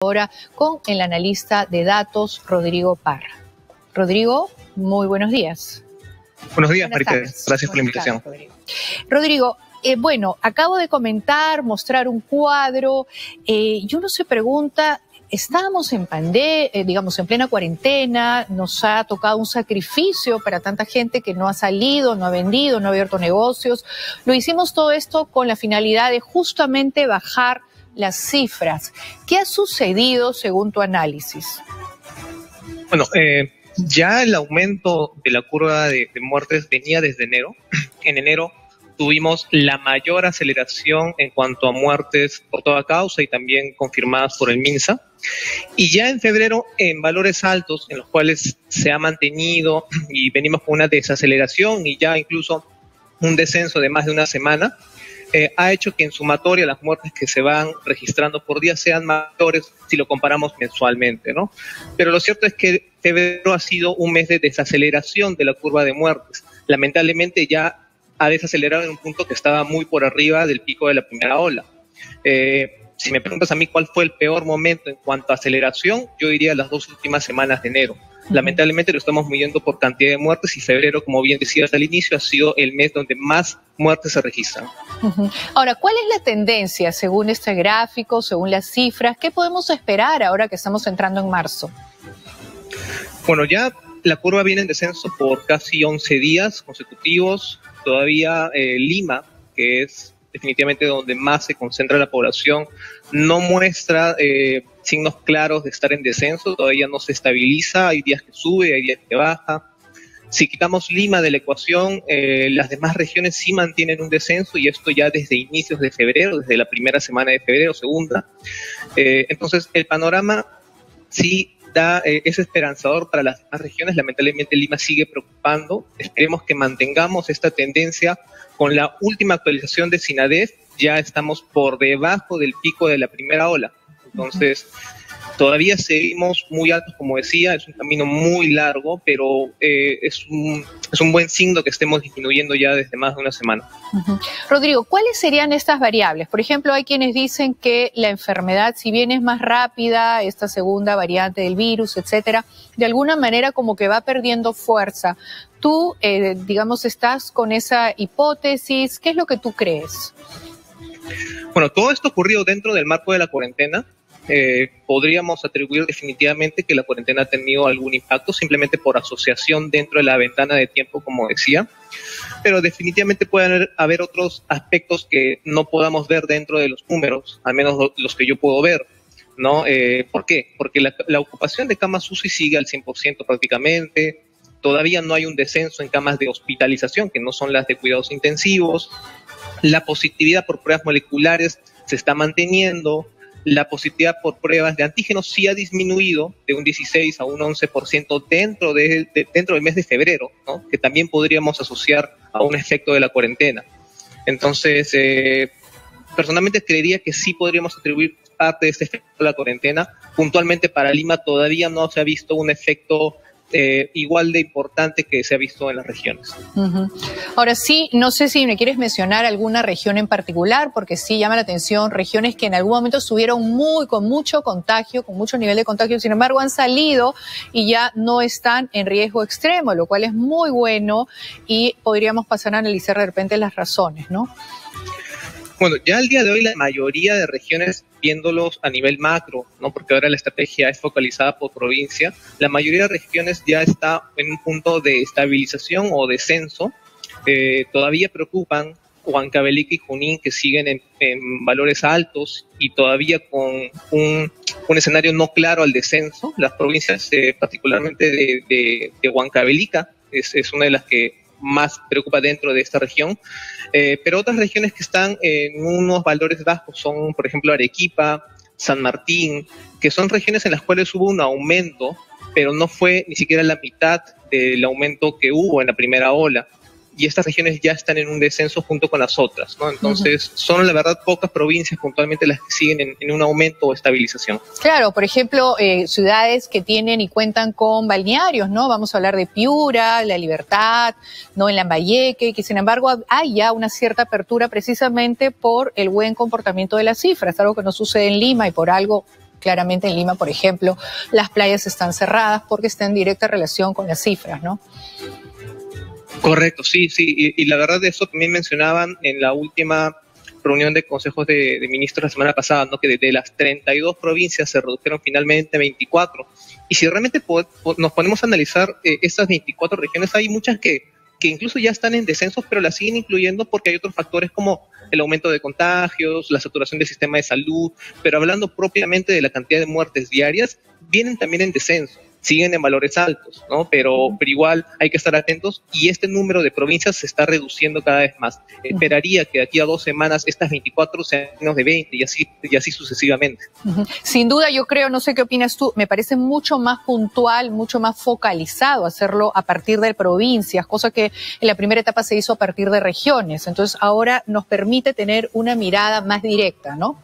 Ahora con el analista de datos, Rodrigo Parra. Rodrigo, muy buenos días. Buenos días, Marita. Gracias por la invitación. Rodrigo, bueno, acabo de mostrar un cuadro y uno se pregunta, estábamos en pandemia, digamos en plena cuarentena, nos ha tocado un sacrificio para tanta gente que no ha salido, no ha vendido, no ha abierto negocios. Lo hicimos todo esto con la finalidad de justamente bajar las cifras. ¿Qué ha sucedido según tu análisis? Bueno, ya el aumento de la curva de muertes venía desde enero. En enero tuvimos la mayor aceleración en cuanto a muertes por toda causa y también confirmadas por el MINSA. Y ya en febrero, en valores altos, en los cuales se ha mantenido y venimos con una desaceleración y ya incluso un descenso de más de una semana, ha hecho que en sumatoria las muertes que se van registrando por día sean mayores si lo comparamos mensualmente, ¿no? Pero lo cierto es que febrero ha sido un mes de desaceleración de la curva de muertes. Lamentablemente ya ha desacelerado en un punto que estaba muy por arriba del pico de la primera ola. Si me preguntas a mí cuál fue el peor momento en cuanto a aceleración, yo diría las 2 últimas semanas de enero. Lamentablemente lo estamos midiendo por cantidad de muertes y febrero, como bien decías al inicio, ha sido el mes donde más muertes se registran. Ahora, ¿cuál es la tendencia según este gráfico, según las cifras? ¿Qué podemos esperar ahora que estamos entrando en marzo? Bueno, ya la curva viene en descenso por casi 11 días consecutivos. Todavía Lima, que es definitivamente donde más se concentra la población, no muestra signos claros de estar en descenso, todavía no se estabiliza, hay días que sube, hay días que baja. Si quitamos Lima de la ecuación, las demás regiones sí mantienen un descenso y esto ya desde inicios de febrero, desde la primera semana de febrero, segunda. Entonces el panorama sí es esperanzador para las demás regiones. Lamentablemente Lima sigue preocupando. Esperemos que mantengamos esta tendencia. Con la última actualización de SINADEF ya estamos por debajo del pico de la primera ola. Entonces, todavía seguimos muy altos, como decía, es un camino muy largo, pero es un buen signo que estemos disminuyendo ya desde más de una semana. Rodrigo, ¿cuáles serían estas variables? Por ejemplo, hay quienes dicen que la enfermedad, si bien es más rápida, esta segunda variante del virus, etcétera, de alguna manera como que va perdiendo fuerza. Tú, digamos, estás con esa hipótesis. ¿Qué es lo que tú crees? Bueno, todo esto ocurrió dentro del marco de la cuarentena. Podríamos atribuir definitivamente que la cuarentena ha tenido algún impacto simplemente por asociación dentro de la ventana de tiempo, como decía, pero definitivamente pueden haber otros aspectos que no podamos ver dentro de los números, al menos los que yo puedo ver, ¿no? ¿Por qué? Porque la ocupación de camas UCI sigue al 100% prácticamente, todavía no hay un descenso en camas de hospitalización, que no son las de cuidados intensivos, la positividad por pruebas moleculares se está manteniendo, la positividad por pruebas de antígenos sí ha disminuido de un 16 a un 11% dentro del mes de febrero, ¿no? Que también podríamos asociar a un efecto de la cuarentena. Entonces, personalmente creería que sí podríamos atribuir parte de este efecto de la cuarentena. Puntualmente para Lima todavía no se ha visto un efecto igual de importante que se ha visto en las regiones. Ahora sí, no sé si me quieres mencionar alguna región en particular, porque sí llama la atención regiones que en algún momento estuvieron con mucho contagio, con mucho nivel de contagio, sin embargo han salido y ya no están en riesgo extremo, lo cual es muy bueno y podríamos pasar a analizar de repente las razones, ¿no? Bueno, ya al día de hoy la mayoría de regiones, viéndolos a nivel macro, ¿no? Porque ahora la estrategia es focalizada por provincia, la mayoría de regiones ya está en un punto de estabilización o descenso. Todavía preocupan Huancavelica y Junín, que siguen en valores altos y todavía con un escenario no claro al descenso. Las provincias, particularmente de Huancavelica, es una de las que más preocupa dentro de esta región, pero otras regiones que están en unos valores bajos son, por ejemplo, Arequipa, San Martín, que son regiones en las cuales hubo un aumento, pero no fue ni siquiera la mitad del aumento que hubo en la primera ola. Y estas regiones ya están en un descenso junto con las otras, ¿no? Entonces, son la verdad pocas provincias puntualmente las que siguen en un aumento o estabilización. Claro, por ejemplo, ciudades que tienen y cuentan con balnearios, ¿no? Vamos a hablar de Piura, La Libertad, ¿no? En Lambayeque, que sin embargo hay ya una cierta apertura precisamente por el buen comportamiento de las cifras, algo que no sucede en Lima y por algo claramente en Lima, por ejemplo, las playas están cerradas porque está en directa relación con las cifras, ¿no? Correcto, sí, sí. Y la verdad de eso también mencionaban en la última reunión de consejos de ministros la semana pasada, ¿no? Que de las 32 provincias se redujeron finalmente a 24. Y si realmente nos ponemos a analizar estas 24 regiones, hay muchas que incluso ya están en descensos, pero las siguen incluyendo porque hay otros factores como el aumento de contagios, la saturación del sistema de salud, pero hablando propiamente de la cantidad de muertes diarias, vienen también en descenso, siguen en valores altos, ¿no? Pero igual hay que estar atentos y este número de provincias se está reduciendo cada vez más. Esperaría que de aquí a 2 semanas estas 24 sean menos de 20 y así sucesivamente. Sin duda, yo creo, no sé qué opinas tú, me parece mucho más puntual, mucho más focalizado hacerlo a partir de provincias, cosa que en la primera etapa se hizo a partir de regiones. Entonces ahora nos permite tener una mirada más directa, ¿no?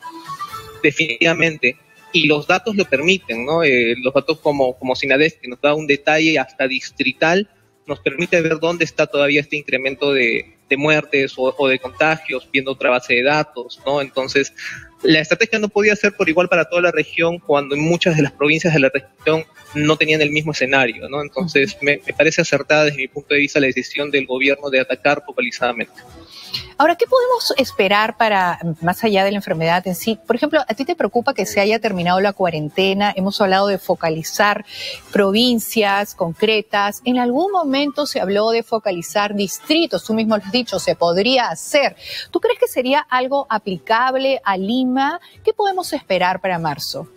Definitivamente. Y los datos lo permiten, ¿no? Los datos como SINADEF, que nos da un detalle hasta distrital, nos permite ver dónde está todavía este incremento de muertes o de contagios, viendo otra base de datos, ¿no? Entonces, la estrategia no podía ser por igual para toda la región cuando en muchas de las provincias de la región no tenían el mismo escenario, ¿no? Entonces, me parece acertada desde mi punto de vista la decisión del gobierno de atacar focalizadamente. Ahora, ¿qué podemos esperar para, más allá de la enfermedad en sí? Por ejemplo, ¿a ti te preocupa que se haya terminado la cuarentena? Hemos hablado de focalizar provincias concretas. En algún momento se habló de focalizar distritos. Tú mismo lo has dicho, se podría hacer. ¿Tú crees que sería algo aplicable a Lima? ¿Qué podemos esperar para marzo?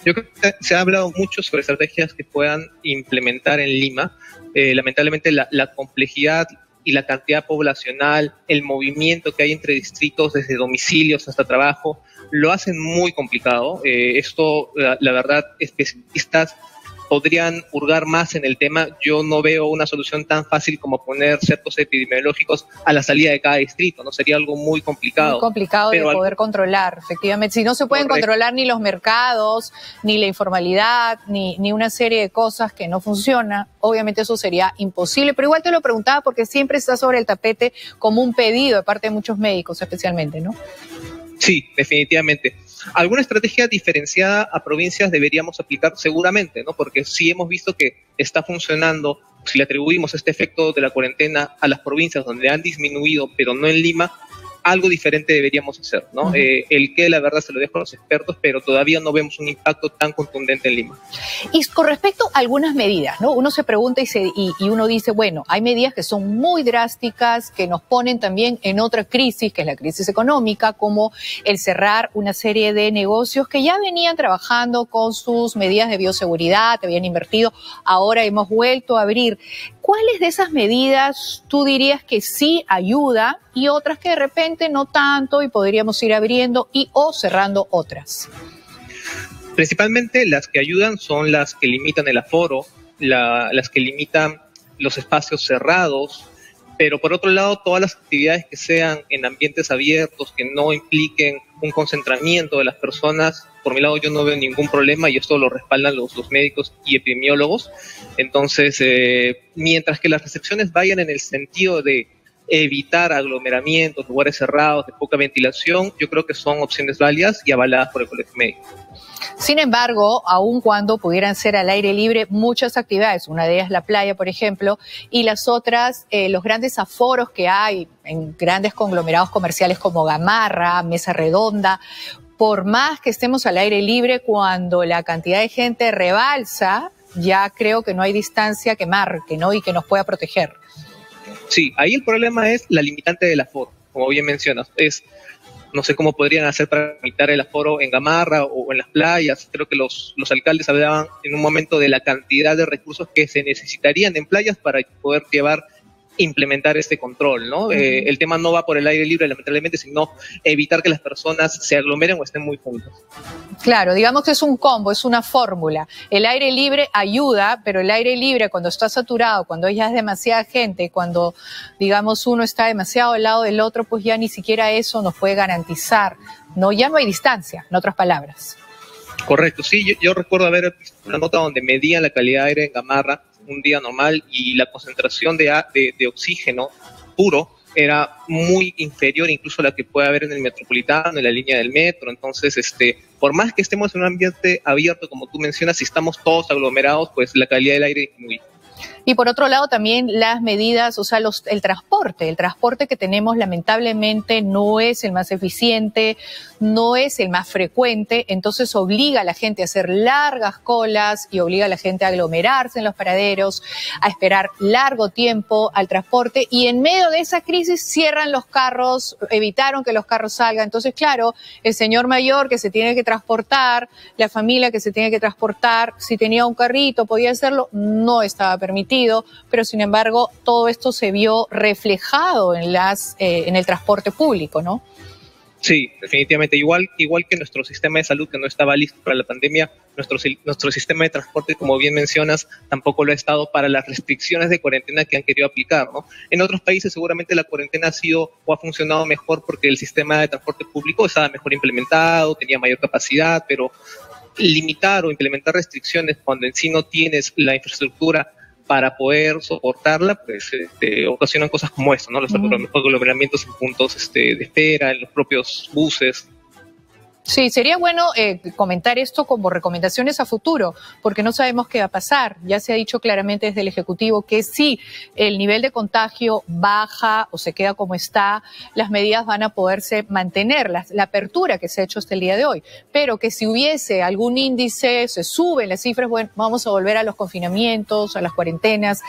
Yo creo que se ha hablado mucho sobre estrategias que puedan implementar en Lima. Lamentablemente la complejidad y la cantidad poblacional, el movimiento que hay entre distritos desde domicilios hasta trabajo, lo hacen muy complicado. Esto, la verdad, especialistas podrían hurgar más en el tema. Yo no veo una solución tan fácil como poner cercos epidemiológicos a la salida de cada distrito, ¿no? Sería algo muy complicado. Muy complicado de poder controlar, efectivamente. Si no se pueden controlar ni los mercados, ni la informalidad, ni una serie de cosas que no funcionan, obviamente eso sería imposible. Pero igual te lo preguntaba porque siempre está sobre el tapete como un pedido de parte de muchos médicos especialmente, ¿no? Sí, definitivamente. Alguna estrategia diferenciada a provincias deberíamos aplicar seguramente, ¿no? Porque sí hemos visto que está funcionando, si le atribuimos este efecto de la cuarentena a las provincias donde han disminuido, pero no en Lima, algo diferente deberíamos hacer, ¿no? El que la verdad se lo dejo a los expertos, pero todavía no vemos un impacto tan contundente en Lima. Y con respecto a algunas medidas, ¿no? Uno se pregunta y uno dice, bueno, hay medidas que son muy drásticas, que nos ponen también en otra crisis, que es la crisis económica, como el cerrar una serie de negocios que ya venían trabajando con sus medidas de bioseguridad, habían invertido, ahora hemos vuelto a abrir. ¿Cuáles de esas medidas tú dirías que sí ayuda y otras que de repente no tanto y podríamos ir abriendo o cerrando otras? Principalmente las que ayudan son las que limitan el aforo, las que limitan los espacios cerrados, pero por otro lado todas las actividades que sean en ambientes abiertos, que no impliquen un concentramiento de las personas, por mi lado yo no veo ningún problema y esto lo respaldan los médicos y epidemiólogos. Entonces, mientras que las restricciones vayan en el sentido de evitar aglomeramientos, lugares cerrados, de poca ventilación, yo creo que son opciones válidas y avaladas por el Colegio Médico. Sin embargo, aun cuando pudieran ser al aire libre muchas actividades, una de ellas la playa, por ejemplo, y las otras, los grandes aforos que hay en grandes conglomerados comerciales como Gamarra, Mesa Redonda, por más que estemos al aire libre, cuando la cantidad de gente rebalsa, ya creo que no hay distancia que marque, ¿no? Y que nos pueda proteger. Sí, ahí el problema es la limitante del aforo, como bien mencionas. No sé cómo podrían hacer para limitar el aforo en Gamarra o en las playas. Creo que los alcaldes hablaban en un momento de la cantidad de recursos que se necesitarían en playas para poder implementar este control, ¿no? El tema no va por el aire libre, lamentablemente, sino evitar que las personas se aglomeren o estén muy juntas. Claro, digamos que es un combo, es una fórmula. El aire libre ayuda, pero el aire libre cuando está saturado, cuando ya es demasiada gente, cuando, digamos, uno está demasiado al lado del otro, pues ya ni siquiera eso nos puede garantizar, ¿no? Ya no hay distancia, en otras palabras. Correcto, sí, yo recuerdo haber visto una nota donde medían la calidad de aire en Gamarra un día normal y la concentración de oxígeno puro era muy inferior incluso a la que puede haber en el metropolitano, en la línea del metro. Entonces, por más que estemos en un ambiente abierto, como tú mencionas, si estamos todos aglomerados, pues la calidad del aire disminuye. Y por otro lado también las medidas, o sea, el transporte que tenemos lamentablemente no es el más eficiente, no es el más frecuente, entonces obliga a la gente a hacer largas colas y obliga a la gente a aglomerarse en los paraderos, a esperar largo tiempo al transporte, y en medio de esa crisis cierran los carros, evitaron que los carros salgan. Entonces, claro, el señor mayor que se tiene que transportar, la familia que se tiene que transportar, si tenía un carrito podía hacerlo, no estaba permitido, pero sin embargo todo esto se vio reflejado en el transporte público, ¿no? Sí, definitivamente. Igual que nuestro sistema de salud, que no estaba listo para la pandemia, nuestro sistema de transporte, como bien mencionas, tampoco lo ha estado para las restricciones de cuarentena que han querido aplicar, ¿no? En otros países seguramente la cuarentena ha sido o ha funcionado mejor porque el sistema de transporte público estaba mejor implementado, tenía mayor capacidad, pero limitar o implementar restricciones cuando en sí no tienes la infraestructura para poder soportarla, pues ocasionan cosas como esto, ¿no? Los aglomeramientos en puntos de espera, en los propios buses. Sí, sería bueno comentar esto como recomendaciones a futuro, porque no sabemos qué va a pasar. Ya se ha dicho claramente desde el Ejecutivo que si el nivel de contagio baja o se queda como está, las medidas van a poderse mantener, la apertura que se ha hecho hasta el día de hoy. Pero que si hubiese algún índice, se suben las cifras, bueno, vamos a volver a los confinamientos, a las cuarentenas.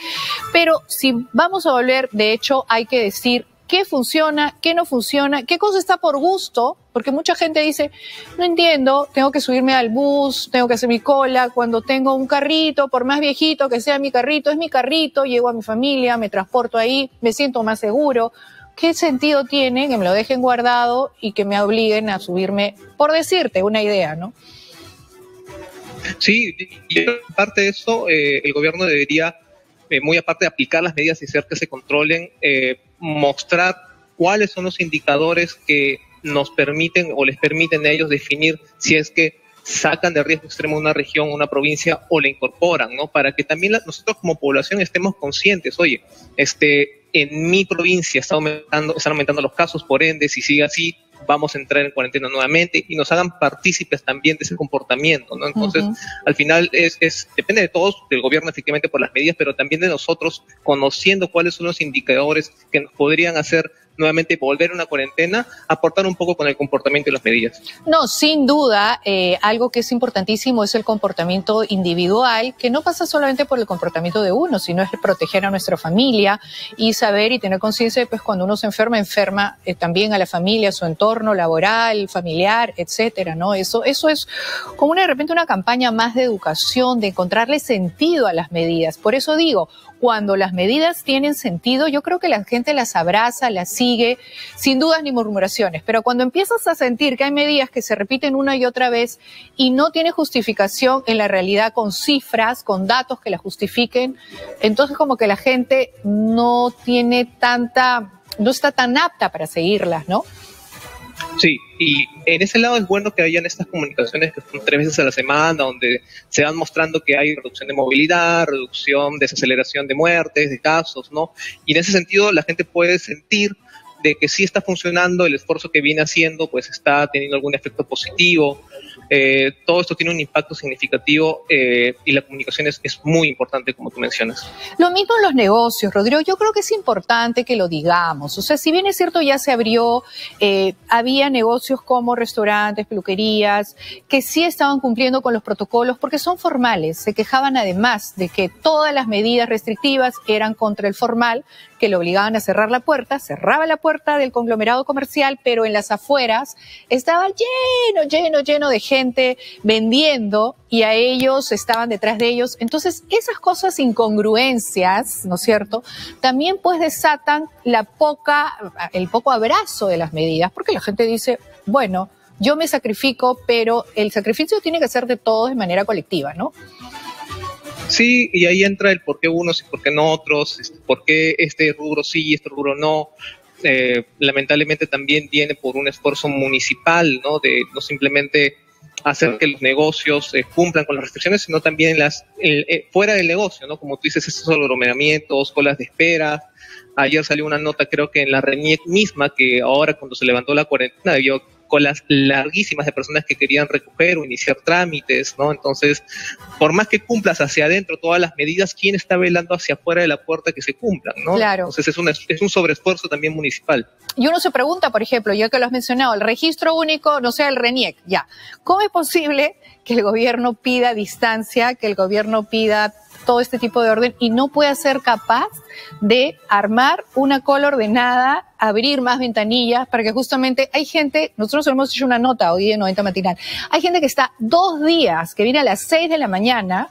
Pero si vamos a volver, de hecho, hay que decir qué funciona, qué no funciona, qué cosa está por gusto, porque mucha gente dice, no entiendo, tengo que subirme al bus, tengo que hacer mi cola, cuando tengo un carrito, por más viejito que sea mi carrito, es mi carrito, llego a mi familia, me transporto ahí, me siento más seguro. ¿Qué sentido tiene que me lo dejen guardado y que me obliguen a subirme, por decirte una idea, ¿no? Sí, y aparte de eso, el gobierno debería, muy aparte de aplicar las medidas y hacer que se controlen, mostrar cuáles son los indicadores que nos permiten o les permiten a ellos definir si es que sacan de riesgo extremo una región, una provincia o la incorporan, ¿no? Para que también nosotros como población estemos conscientes, oye, en mi provincia están aumentando los casos, por ende, si sigue así, vamos a entrar en cuarentena nuevamente, y nos hagan partícipes también de ese comportamiento, ¿no? Entonces, al final depende de todos, del gobierno efectivamente por las medidas, pero también de nosotros conociendo cuáles son los indicadores que nos podrían hacer nuevamente volver a una cuarentena, aportar un poco con el comportamiento y las medidas. No, sin duda, algo que es importantísimo es el comportamiento individual, que no pasa solamente por el comportamiento de uno, sino es proteger a nuestra familia y saber y tener conciencia de pues cuando uno se enferma también a la familia, a su entorno laboral, familiar, etcétera, ¿no? Eso es como de repente una campaña más de educación, de encontrarle sentido a las medidas. Por eso digo, cuando las medidas tienen sentido, yo creo que la gente las abraza, las sigue, sin dudas ni murmuraciones. Pero cuando empiezas a sentir que hay medidas que se repiten una y otra vez y no tiene justificación en la realidad con cifras, con datos que las justifiquen, entonces como que la gente no está tan apta para seguirlas, ¿no? Sí, y en ese lado es bueno que hayan estas comunicaciones que son 3 veces a la semana, donde se van mostrando que hay reducción de movilidad, reducción, desaceleración de muertes, de casos, ¿no? Y en ese sentido la gente puede sentir de que sí está funcionando, el esfuerzo que viene haciendo pues está teniendo algún efecto positivo. Todo esto tiene un impacto significativo y la comunicación es muy importante, como tú mencionas. Lo mismo en los negocios, Rodrigo. Yo creo que es importante que lo digamos. O sea, si bien es cierto, ya se abrió, había negocios como restaurantes, peluquerías, que sí estaban cumpliendo con los protocolos porque son formales. Se quejaban además de que todas las medidas restrictivas eran contra el formal, que le obligaban a cerrar la puerta, cerraba la puerta del conglomerado comercial, pero en las afueras estaba lleno de gente vendiendo y a ellos estaban detrás de ellos. Entonces, esas cosas, incongruencias, ¿no es cierto?, también pues desatan el poco abrazo de las medidas, porque la gente dice, bueno, yo me sacrifico, pero el sacrificio tiene que ser de todos de manera colectiva, ¿no? Sí, y ahí entra el por qué unos y por qué no otros, por qué este rubro sí y este rubro no. Lamentablemente también viene por un esfuerzo municipal, ¿no? De no simplemente hacer que los negocios cumplan con las restricciones, sino también fuera del negocio, ¿no? Como tú dices, esos aglomeramientos, colas de espera. Ayer salió una nota, creo que en la RENIEC misma, que ahora cuando se levantó la cuarentena debió colas larguísimas de personas que querían recoger o iniciar trámites, ¿no? Entonces, por más que cumplas hacia adentro todas las medidas, ¿quién está velando hacia afuera de la puerta que se cumplan, ¿no? Claro. Entonces es un sobreesfuerzo también municipal. Y uno se pregunta, por ejemplo, ya que lo has mencionado, el registro único, no sea el RENIEC, ya. ¿Cómo es posible que el gobierno pida distancia, que el gobierno pida todo este tipo de orden y no pueda ser capaz de armar una cola ordenada, abrir más ventanillas, para que justamente hay gente, nosotros hemos hecho una nota hoy en 90 Matinal, hay gente que está 2 días, que viene a las 6 de la mañana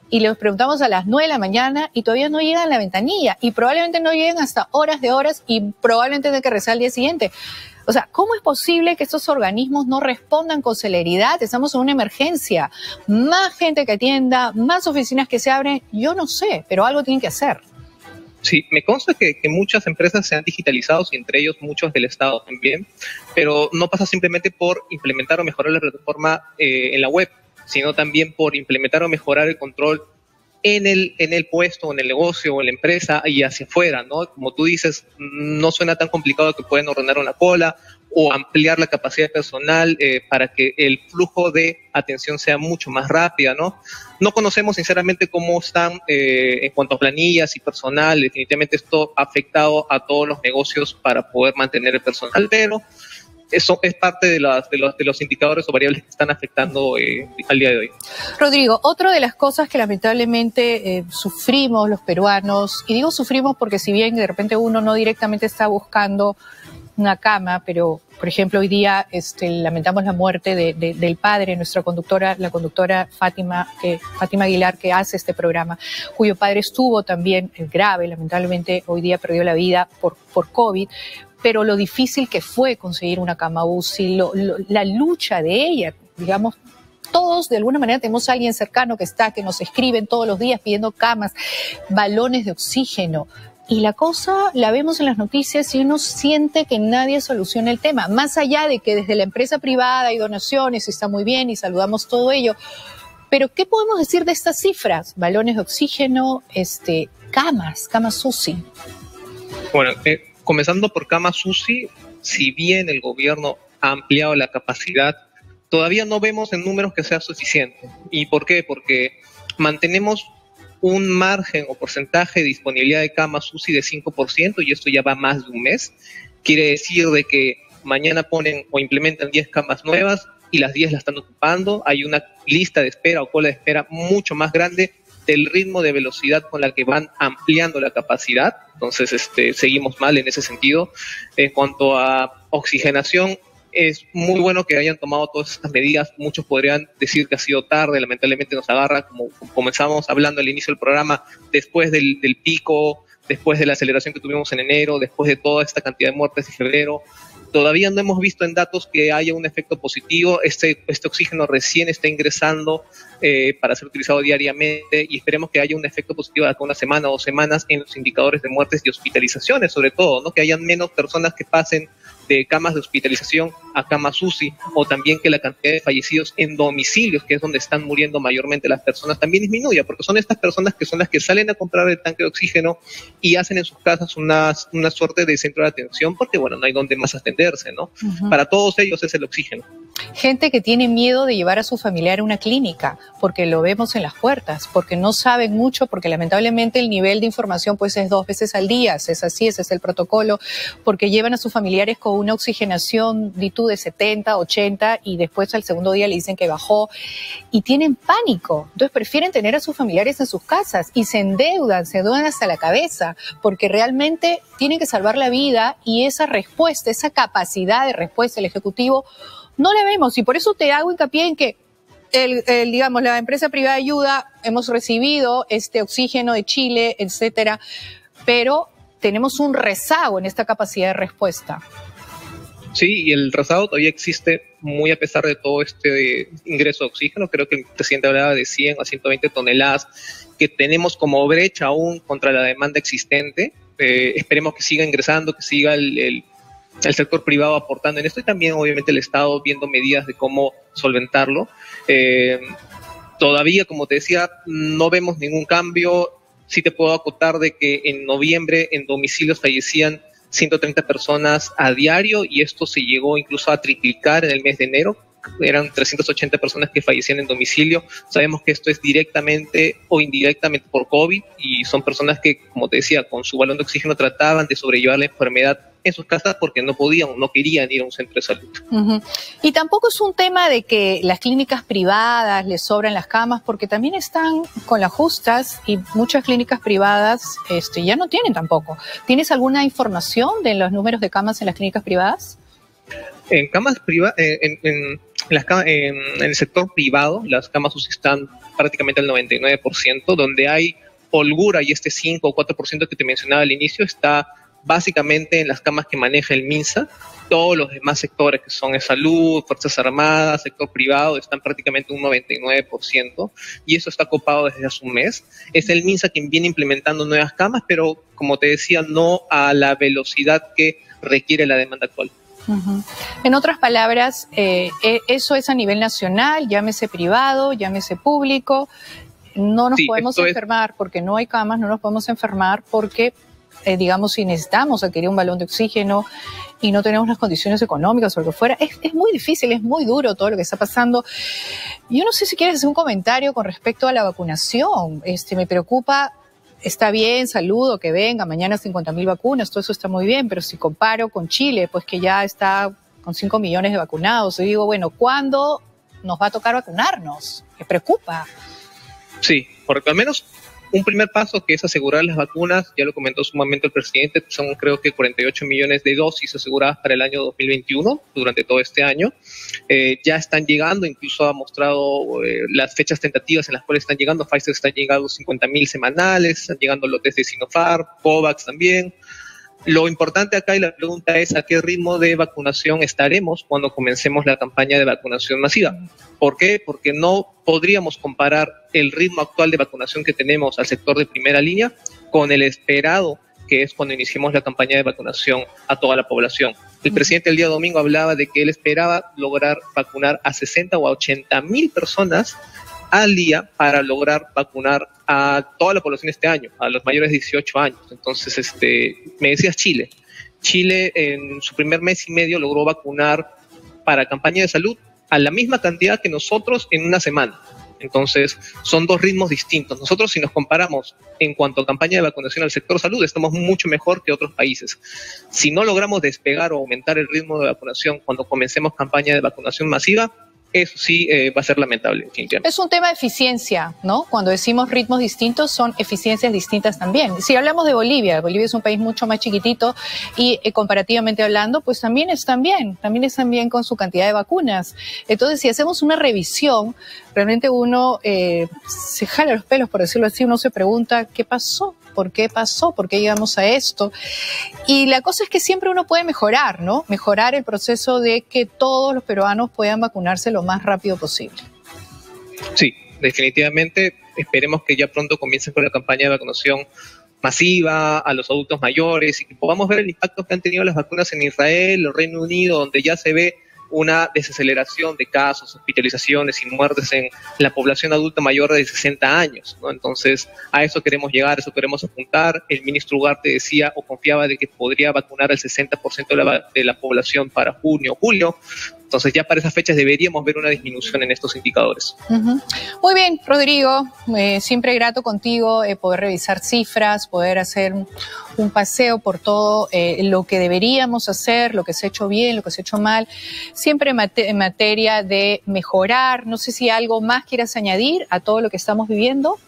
y les preguntamos a las 9 de la mañana y todavía no llegan a la ventanilla y probablemente no lleguen hasta horas de horas y probablemente tengan que rezar al día siguiente. O sea, ¿cómo es posible que estos organismos no respondan con celeridad? Estamos en una emergencia. Más gente que atienda, más oficinas que se abren, yo no sé, pero algo tienen que hacer. Sí, me consta que muchas empresas se han digitalizado, y entre ellos muchos del Estado también, pero no pasa simplemente por implementar o mejorar la plataforma en la web, sino también por implementar o mejorar el control en el puesto, o en el negocio, o en la empresa y hacia afuera, ¿no? Como tú dices, no suena tan complicado que pueden ordenar una cola o ampliar la capacidad personal para que el flujo de atención sea mucho más rápida, ¿no? No conocemos sinceramente cómo están en cuanto a planillas y personal. Definitivamente esto ha afectado a todos los negocios para poder mantener el personal, pero eso es parte de los indicadores o variables que están afectando al día de hoy. Rodrigo, otra de las cosas que lamentablemente sufrimos los peruanos, y digo sufrimos porque si bien de repente uno no directamente está buscando una cama, pero por ejemplo hoy día lamentamos la muerte del padre, nuestra conductora, la conductora Fátima Aguilar, que hace este programa, cuyo padre estuvo también grave, lamentablemente hoy día perdió la vida por COVID, pero lo difícil que fue conseguir una cama UCI, la lucha de ella, digamos, todos de alguna manera tenemos a alguien cercano que nos escriben todos los días pidiendo camas, balones de oxígeno. Y la cosa la vemos en las noticias y uno siente que nadie soluciona el tema. Más allá de que desde la empresa privada hay donaciones, está muy bien y saludamos todo ello. Pero ¿qué podemos decir de estas cifras? Balones de oxígeno, camas UCI. Bueno, comenzando por camas UCI, si bien el gobierno ha ampliado la capacidad, todavía no vemos en números que sea suficiente. ¿Y por qué? Porque mantenemos un margen o porcentaje de disponibilidad de camas UCI de 5%, y esto ya va más de un mes. Quiere decir de que mañana ponen o implementan 10 camas nuevas y las 10 las están ocupando. Hay una lista de espera o cola de espera mucho más grande del ritmo de velocidad con la que van ampliando la capacidad. Entonces, seguimos mal en ese sentido. En cuanto a oxigenación, es muy bueno que hayan tomado todas estas medidas. Muchos podrían decir que ha sido tarde, lamentablemente nos agarra, como comenzamos hablando al inicio del programa, después del pico, después de la aceleración que tuvimos en enero, después de toda esta cantidad de muertes de febrero. Todavía no hemos visto en datos que haya un efecto positivo. Este oxígeno recién está ingresando para ser utilizado diariamente, y esperemos que haya un efecto positivo de acá una semana o 2 semanas en los indicadores de muertes y hospitalizaciones, sobre todo, ¿no? Que hayan menos personas que pasen de camas de hospitalización a camas UCI, o también que la cantidad de fallecidos en domicilios, que es donde están muriendo mayormente las personas, también disminuya, porque son estas personas que son las que salen a comprar el tanque de oxígeno y hacen en sus casas una suerte de centro de atención, porque bueno, no hay donde más atenderse, ¿no? Uh-huh. Para todos ellos es el oxígeno. Gente que tiene miedo de llevar a su familiar a una clínica, porque lo vemos en las puertas, porque no saben mucho, porque lamentablemente el nivel de información pues es 2 veces al día, es así, ese es el protocolo, porque llevan a sus familiares con una oxigenación de 70, 80 y después al segundo día le dicen que bajó y tienen pánico. Entonces prefieren tener a sus familiares en sus casas y se endeudan hasta la cabeza porque realmente tienen que salvar la vida, y esa respuesta, esa capacidad de respuesta del Ejecutivo no la vemos, y por eso te hago hincapié en que digamos, la empresa privada ayuda, hemos recibido este oxígeno de Chile, etcétera, pero tenemos un rezago en esta capacidad de respuesta. Sí, y el rezago todavía existe muy a pesar de todo este ingreso de oxígeno. Creo que el presidente hablaba de 100 a 120 toneladas que tenemos como brecha aún contra la demanda existente. Esperemos que siga ingresando, que siga el sector privado aportando en esto y también obviamente el Estado viendo medidas de cómo solventarlo. Todavía, como te decía, no vemos ningún cambio. Sí te puedo acotar de que en noviembre en domicilios fallecían 130 personas a diario y esto se llegó incluso a triplicar en el mes de enero. Eran 380 personas que fallecían en domicilio. Sabemos que esto es directamente o indirectamente por COVID y son personas que, como te decía, con su balón de oxígeno trataban de sobrellevar la enfermedad en sus casas porque no podían, no querían ir a un centro de salud. Y tampoco es un tema de que las clínicas privadas les sobran las camas, porque también están con las justas y muchas clínicas privadas ya no tienen tampoco. ¿Tienes alguna información de los números de camas en las clínicas privadas? En camas privadas, en el sector privado, las camas UCI están prácticamente al 99%, donde hay holgura y este 5 o 4% que te mencionaba al inicio está básicamente en las camas que maneja el MINSA. Todos los demás sectores que son de salud, Fuerzas Armadas, sector privado, están prácticamente un 99% y eso está copado desde hace un mes. Es el MINSA quien viene implementando nuevas camas, pero como te decía, no a la velocidad que requiere la demanda actual. En otras palabras, eso es a nivel nacional, llámese privado, llámese público. No nos podemos enfermar porque no hay camas, no nos podemos enfermar porque, digamos, si necesitamos adquirir un balón de oxígeno y no tenemos las condiciones económicas o lo que fuera, es muy difícil, es muy duro todo lo que está pasando. Yo no sé si quieres hacer un comentario con respecto a la vacunación. Me preocupa. Está bien, saludo, que venga, mañana 50.000 vacunas, todo eso está muy bien, pero si comparo con Chile, pues que ya está con 5 millones de vacunados, y digo, bueno, ¿cuándo nos va a tocar vacunarnos? Me preocupa. Sí, porque al menos un primer paso que es asegurar las vacunas, ya lo comentó sumamente el presidente, son creo que 48 millones de dosis aseguradas para el año 2021, durante todo este año. Ya están llegando, incluso ha mostrado las fechas tentativas en las cuales están llegando. Pfizer están llegando 50.000 semanales, están llegando lotes de Sinopharm, COVAX también. Lo importante acá y la pregunta es a qué ritmo de vacunación estaremos cuando comencemos la campaña de vacunación masiva. ¿Por qué? Porque no podríamos comparar el ritmo actual de vacunación que tenemos al sector de primera línea con el esperado que es cuando iniciemos la campaña de vacunación a toda la población. El presidente el día domingo hablaba de que él esperaba lograr vacunar a 60 o a 80.000 personas al día para lograr vacunar a toda la población este año, a los mayores de 18 años. Entonces, me decías Chile. Chile en su primer mes y medio logró vacunar para campaña de salud a la misma cantidad que nosotros en una semana. Entonces, son dos ritmos distintos. Nosotros, si nos comparamos en cuanto a campaña de vacunación al sector salud, estamos mucho mejor que otros países. Si no logramos despegar o aumentar el ritmo de vacunación cuando comencemos campaña de vacunación masiva, eso sí va a ser lamentable. Es un tema de eficiencia, ¿no? Cuando decimos ritmos distintos, son eficiencias distintas también. Si hablamos de Bolivia, Bolivia es un país mucho más chiquitito y comparativamente hablando, pues también están bien con su cantidad de vacunas. Entonces, si hacemos una revisión, realmente uno se jala los pelos, por decirlo así, uno se pregunta, ¿qué pasó? ¿Por qué pasó? ¿Por qué llegamos a esto? Y la cosa es que siempre uno puede mejorar, ¿no? Mejorar el proceso de que todos los peruanos puedan vacunarse lo más rápido posible. Sí, definitivamente. Esperemos que ya pronto comiencen con la campaña de vacunación masiva a los adultos mayores y que podamos ver el impacto que han tenido las vacunas en Israel, el Reino Unido, donde ya se ve una desaceleración de casos, hospitalizaciones y muertes en la población adulta mayor de 60 años, ¿no? Entonces, a eso queremos llegar, a eso queremos apuntar. El ministro Ugarte decía o confiaba de que podría vacunar al 60% de la población para junio o julio. Entonces, ya para esas fechas deberíamos ver una disminución en estos indicadores. Muy bien, Rodrigo, siempre grato contigo poder revisar cifras, poder hacer un paseo por todo lo que deberíamos hacer, lo que se ha hecho bien, lo que se ha hecho mal, siempre en materia de mejorar. No sé si algo más quieras añadir a todo lo que estamos viviendo.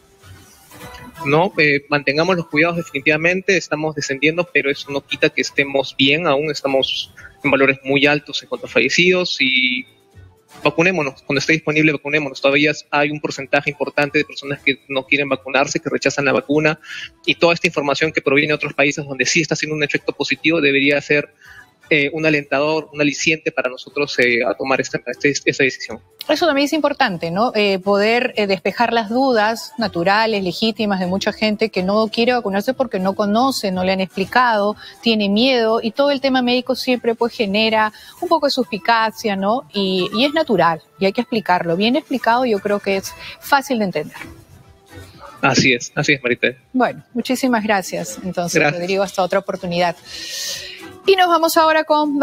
No, mantengamos los cuidados definitivamente, estamos descendiendo, pero eso no quita que estemos bien, aún estamos en valores muy altos en cuanto a fallecidos y vacunémonos, cuando esté disponible vacunémonos. Todavía hay un porcentaje importante de personas que no quieren vacunarse, que rechazan la vacuna y toda esta información que proviene de otros países donde sí está haciendo un efecto positivo debería ser un alentador, un aliciente para nosotros a tomar esta decisión. Eso también es importante, ¿no? Poder despejar las dudas naturales, legítimas de mucha gente que no quiere vacunarse porque no conoce, no le han explicado, tiene miedo, y todo el tema médico siempre pues genera un poco de suspicacia, ¿no? Y es natural, y hay que explicarlo. Bien explicado, yo creo que es fácil de entender. Así es, Maritere. Bueno, muchísimas gracias. Entonces, gracias. Rodrigo, hasta otra oportunidad. Y nos vamos ahora con